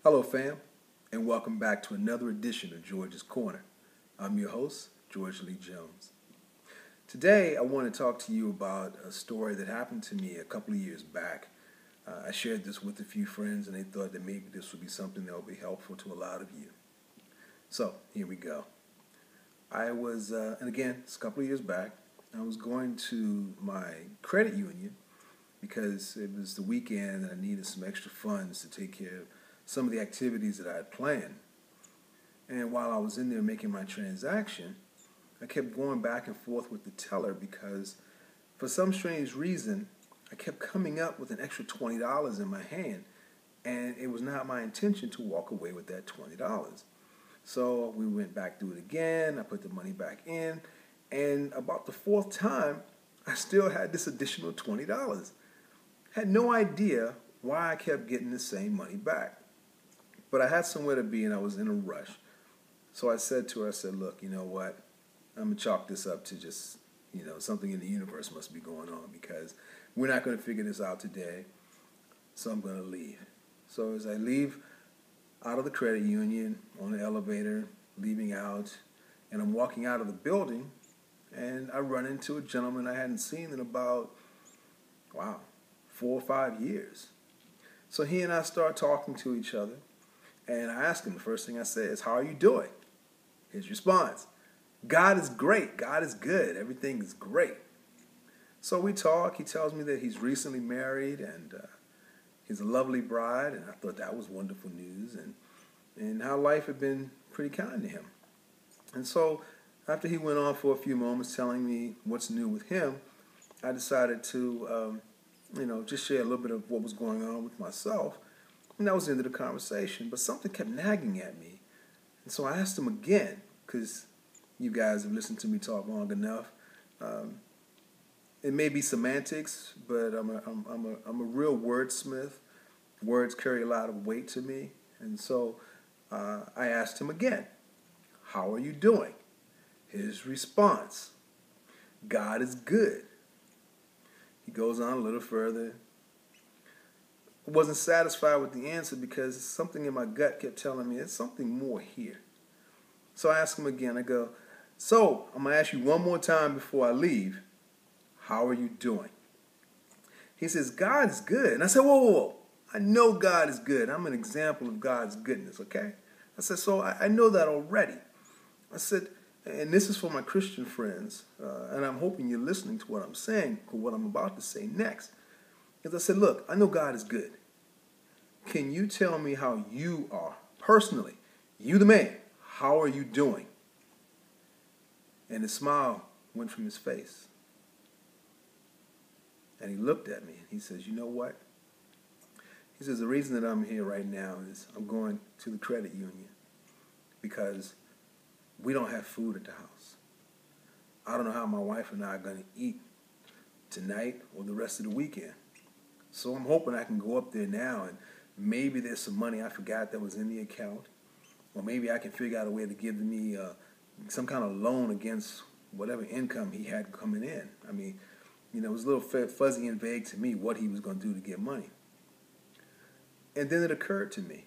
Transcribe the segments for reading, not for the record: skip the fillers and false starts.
Hello, fam, and welcome back to another edition of George's Corner. I'm your host, George Lee Jones. Today, I want to talk to you about a story that happened to me a couple of years back. I shared this with a few friends, and they thought that maybe this would be something that would be helpful to a lot of you. So, here we go. And again, it's a couple of years back, I was going to my credit union because it was the weekend and I needed some extra funds to take care of some of the activities that I had planned. And while I was in there making my transaction, I kept going back and forth with the teller because for some strange reason, I kept coming up with an extra $20 in my hand, and it was not my intention to walk away with that $20. So we went back through it again, I put the money back in, and about the fourth time, I still had this additional $20. Had no idea why I kept getting the same money back. But I had somewhere to be and I was in a rush. So I said to her, look, you know what? I'm going to chalk this up to just, something in the universe must be going on because we're not going to figure this out today. So I'm going to leave. So as I leave out of the credit union on the elevator, leaving out, and I'm walking out of the building, and I run into a gentleman I hadn't seen in about, 4 or 5 years. So he and I start talking to each other. And I asked him, the first thing I said is, how are you doing? His response, God is great. God is good. Everything is great. So we talk. He tells me that he's recently married and he's a lovely bride. And I thought that was wonderful news and how life had been pretty kind to him. And so after he went on for a few moments telling me what's new with him, I decided to, just share a little bit of what was going on with myself. And that was the end of the conversation. But something kept nagging at me. And so I asked him again, because you guys have listened to me talk long enough. It may be semantics, but I'm a real wordsmith. Words carry a lot of weight to me. And so I asked him again, how are you doing? His response, God is good. He goes on a little further. I wasn't satisfied with the answer because something in my gut kept telling me there's something more here. So I asked him again. I go, so I'm going to ask you one more time before I leave. How are you doing? He says, God is good. And I said, whoa. I know God is good. I'm an example of God's goodness, okay? I said, so I know that already. I said, and this is for my Christian friends, and I'm hoping you're listening to what I'm saying, or what I'm about to say next. Because I said, look, I know God is good. Can you tell me how you are, personally? You the man, how are you doing? And his smile went from his face. And he looked at me and he says, you know what? He says, the reason that I'm here right now is I'm going to the credit union because we don't have food at the house. I don't know how my wife and I are going to eat tonight or the rest of the weekend. So I'm hoping I can go up there now and maybe there's some money I forgot that was in the account. Or maybe I can figure out a way to give me some kind of loan against whatever income he had coming in. I mean, it was a little fuzzy and vague to me what he was going to do to get money. And then it occurred to me,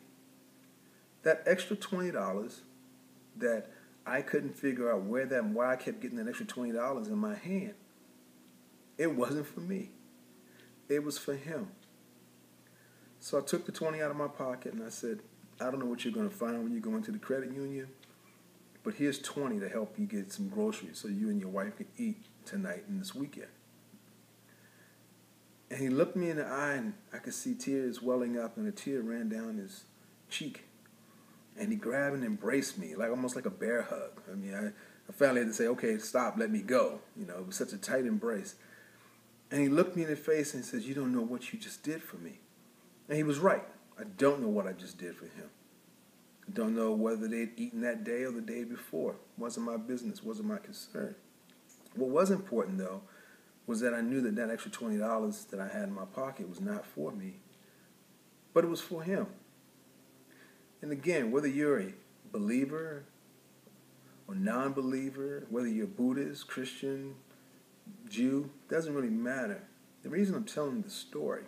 that extra $20 that I couldn't figure out why I kept getting that extra $20 in my hand, it wasn't for me. It was for him. So I took the 20 out of my pocket and I said, I don't know what you're going to find when you go into the credit union, but here's 20 to help you get some groceries so you and your wife can eat tonight and this weekend. And he looked me in the eye and I could see tears welling up and a tear ran down his cheek. And he grabbed and embraced me, almost like a bear hug. I mean, I finally had to say, okay, stop, let me go. It was such a tight embrace. And he looked me in the face and says, you don't know what you just did for me. And he was right. I don't know what I just did for him. I don't know whether they'd eaten that day or the day before. Wasn't my business, wasn't my concern. What was important, though, was that I knew that extra $20 that I had in my pocket was not for me, but it was for him. And again, whether you're a believer or non-believer, whether you're Buddhist, Christian, Jew, doesn't really matter. The reason I'm telling the story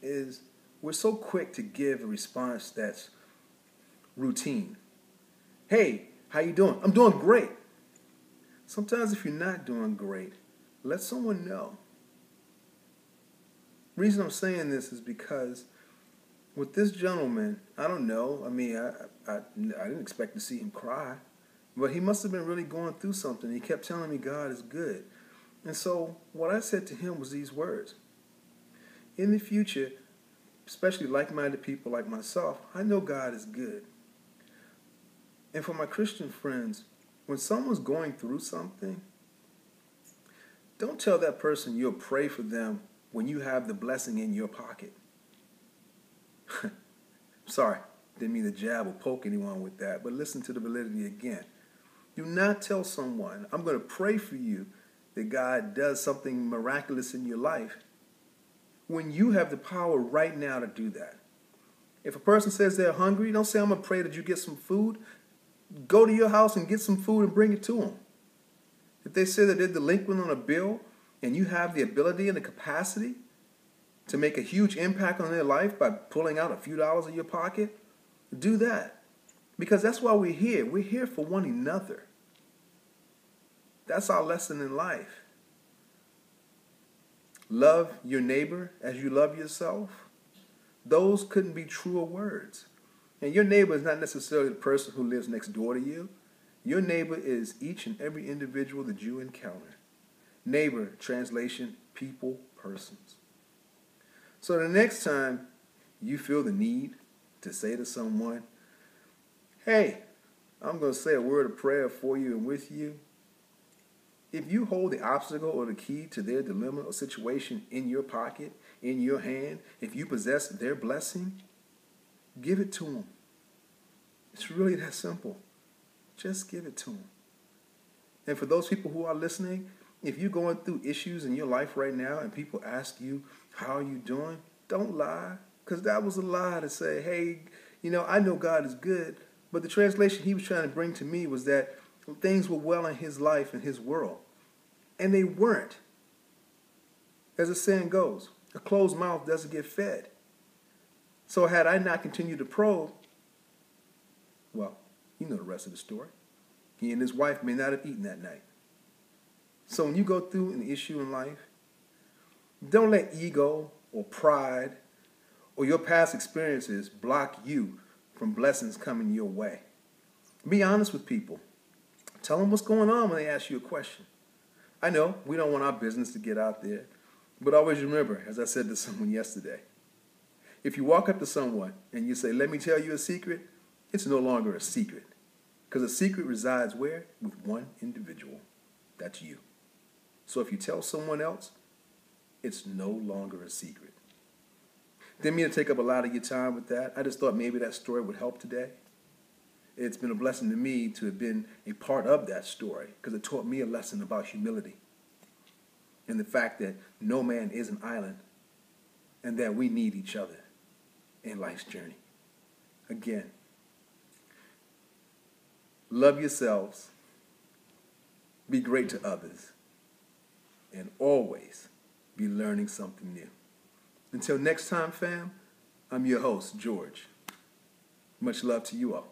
is we're so quick to give a response that's routine. Hey, how you doing? I'm doing great. Sometimes if you're not doing great, let someone know. The reason I'm saying this is because with this gentleman, I don't know. I mean, I didn't expect to see him cry, but he must have been really going through something. He kept telling me God is good. And so what I said to him was these words. In the future, especially like-minded people like myself, I know God is good. And for my Christian friends, when someone's going through something, don't tell that person you'll pray for them when you have the blessing in your pocket. Sorry, didn't mean to jab or poke anyone with that, but listen to the validity again. Do not tell someone, I'm going to pray for you that God does something miraculous in your life when you have the power right now to do that. If a person says they're hungry, don't say, I'm going to pray that you get some food. Go to your house and get some food and bring it to them. If they say that they're delinquent on a bill and you have the ability and the capacity to make a huge impact on their life by pulling out a few dollars in your pocket, do that. Because that's why we're here. We're here for one another. That's our lesson in life. Love your neighbor as you love yourself. Those couldn't be truer words. And your neighbor is not necessarily the person who lives next door to you. Your neighbor is each and every individual that you encounter. Neighbor, translation, people, persons. So the next time you feel the need to say to someone, hey, I'm going to say a word of prayer for you and with you. If you hold the obstacle or the key to their dilemma or situation in your pocket, in your hand, if you possess their blessing, give it to them. It's really that simple. Just give it to them. And for those people who are listening, if you're going through issues in your life right now and people ask you, how are you doing? Don't lie, because that was a lie to say, hey, I know God is good, but the translation he was trying to bring to me was that things were well in his life and his world. And they weren't. As the saying goes, a closed mouth doesn't get fed. So had I not continued to probe, well, you know the rest of the story. He and his wife may not have eaten that night. So when you go through an issue in life, don't let ego or pride or your past experiences block you from blessings coming your way. Be honest with people. Tell them what's going on when they ask you a question. I know we don't want our business to get out there, but always remember, as I said to someone yesterday, if you walk up to someone and you say, let me tell you a secret, it's no longer a secret. Because a secret resides where? With one individual. That's you. So if you tell someone else, it's no longer a secret. Didn't mean to take up a lot of your time with that. I just thought maybe that story would help today. It's been a blessing to me to have been a part of that story because it taught me a lesson about humility and the fact that no man is an island and that we need each other in life's journey. Again, love yourselves, be great to others, and always be learning something new. Until next time, fam, I'm your host, George. Much love to you all.